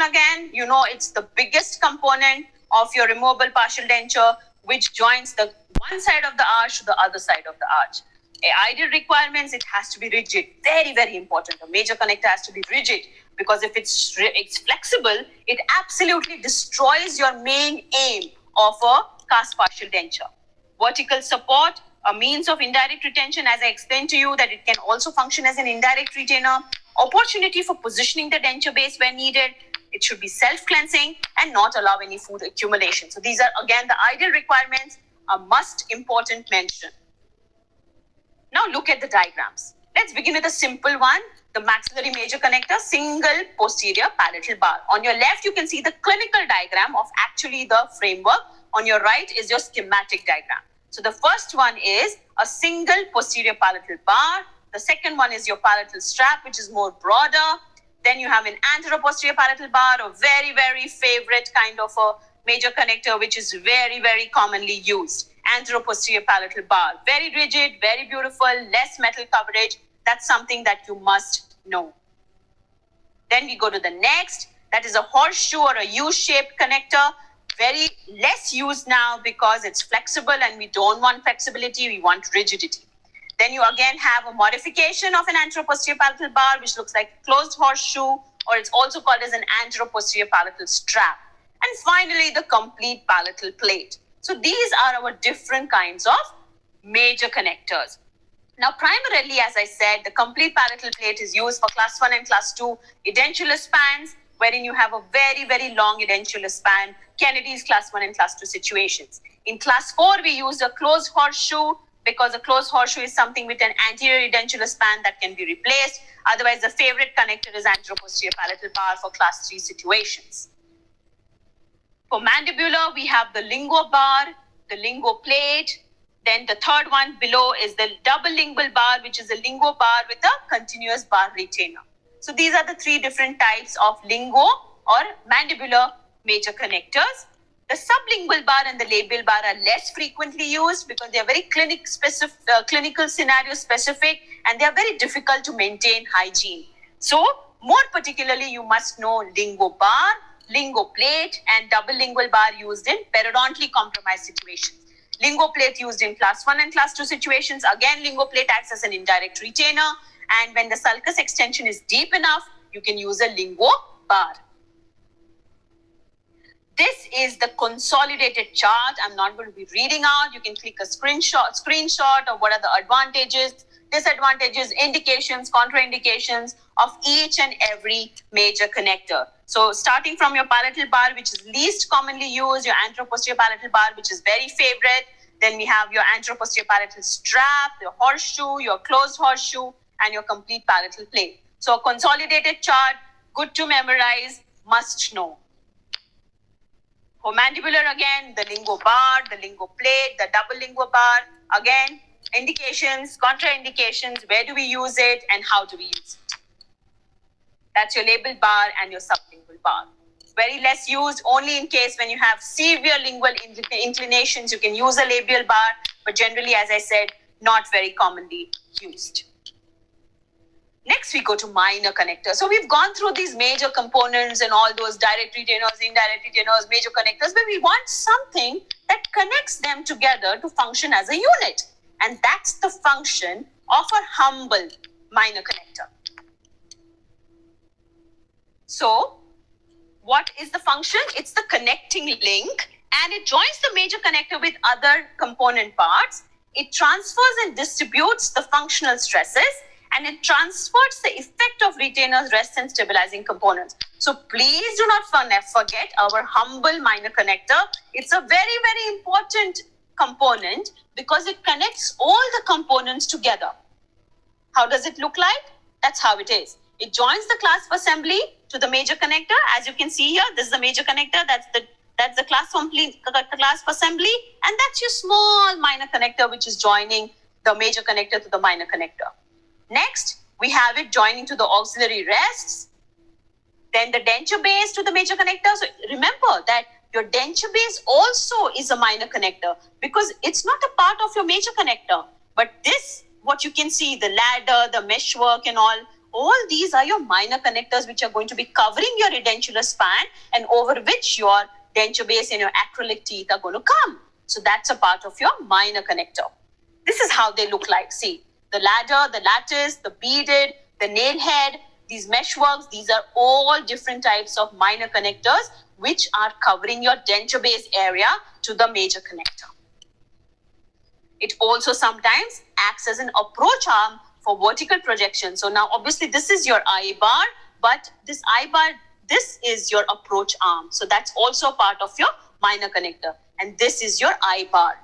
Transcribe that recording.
again, you know it's the biggest component of your removable partial denture, which joins the one side of the arch to the other side of the arch. Ideal requirements, it has to be rigid. Very, very important. The major connector has to be rigid, because if it's flexible, it absolutely destroys your main aim of a cast partial denture. Vertical support, a means of indirect retention, as I explained to you, that it can also function as an indirect retainer. Opportunity for positioning the denture base when needed. It should be self-cleansing and not allow any food accumulation. So these are, again, the ideal requirements, a must important mention. Now look at the diagrams. Let's begin with a simple one. The maxillary major connector, single posterior palatal bar. On your left, you can see the clinical diagram of actually the framework. On your right is your schematic diagram. So the first one is a single posterior palatal bar. The second one is your palatal strap, which is more broader. Then you have an anteroposterior palatal bar, a very, very favorite kind of a major connector, which is very, very commonly used. Anteroposterior palatal bar, very rigid, very beautiful, less metal coverage. That's something that you must know. Then we go to the next. That is a horseshoe or a U-shaped connector. Very less used now because it's flexible and we don't want flexibility, we want rigidity. Then you again have a modification of an anteroposterior palatal bar, which looks like a closed horseshoe, or it's also called as an anteroposterior palatal strap. And finally, the complete palatal plate. So these are our different kinds of major connectors. Now, primarily, as I said, the complete palatal plate is used for class 1 and class 2 edentulous spans, wherein you have a very, very long edentulous span, Kennedy's class 1 and class 2 situations. In class 4, we use a closed horseshoe, because a closed horseshoe is something with an anterior edentulous span that can be replaced. Otherwise, the favorite connector is anteroposterior palatal bar for class 3 situations. For mandibular, we have the lingual bar, the lingual plate. Then the third one below is the double lingual bar, which is a lingual bar with a continuous bar retainer. So these are the three different types of lingo or mandibular major connectors. The sublingual bar and the labial bar are less frequently used because they are very clinical scenario specific, and they are very difficult to maintain hygiene. So more particularly, you must know lingo bar, lingo plate, and double lingual bar used in periodontally compromised situations. Lingo plate used in class 1 and class 2 situations. Again, lingo plate acts as an indirect retainer, and when the sulcus extension is deep enough, you can use a lingo bar. This is the consolidated chart. I'm not going to be reading out. You can click a screenshot of what are the advantages, disadvantages, indications, contraindications of each and every major connector. So starting from your palatal bar, which is least commonly used, your anteroposterior palatal bar, which is very favorite. Then we have your anteroposterior palatal strap, your horseshoe, your closed horseshoe, and your complete palatal plate. So a consolidated chart, good to memorize, must know. For mandibular, again, the lingo bar, the lingo plate, the double lingo bar. Again, indications, contraindications, where do we use it and how do we use it? That's your labial bar and your sublingual bar. Very less used, only in case when you have severe lingual inclinations, you can use a labial bar, but generally, as I said, not very commonly used. Next, we go to minor connectors. So we've gone through these major components and all those direct retainers, indirect retainers, major connectors, but we want something that connects them together to function as a unit. And that's the function of a humble minor connector. So what is the function? It's the connecting link, and it joins the major connector with other component parts. It transfers and distributes the functional stresses, and it transfers the effect of retainers, rest, and stabilizing components. So please do not forget our humble minor connector. It's a very, very important component because it connects all the components together. How does it look like? That's how it is. It joins the clasp assembly to the major connector. As you can see here, this is the major connector. That's the clasp assembly, and that's your small minor connector, which is joining the major connector to the minor connector. Next, we have it joining to the auxiliary rests, then the denture base to the major connector. So remember that your denture base also is a minor connector because it's not a part of your major connector. But this, what you can see, the ladder, the meshwork and all all these are your minor connectors which are going to be covering your edentular span and over which your denture base and your acrylic teeth are going to come. So that's a part of your minor connector. This is how they look like. See, the ladder, the lattice, the beaded, the nail head, these meshworks, these are all different types of minor connectors which are covering your denture base area to the major connector. It also sometimes acts as an approach arm for vertical projection. So now obviously this is your eye bar, but this eye bar, this is your approach arm. So that's also a part of your minor connector. And this is your eye bar.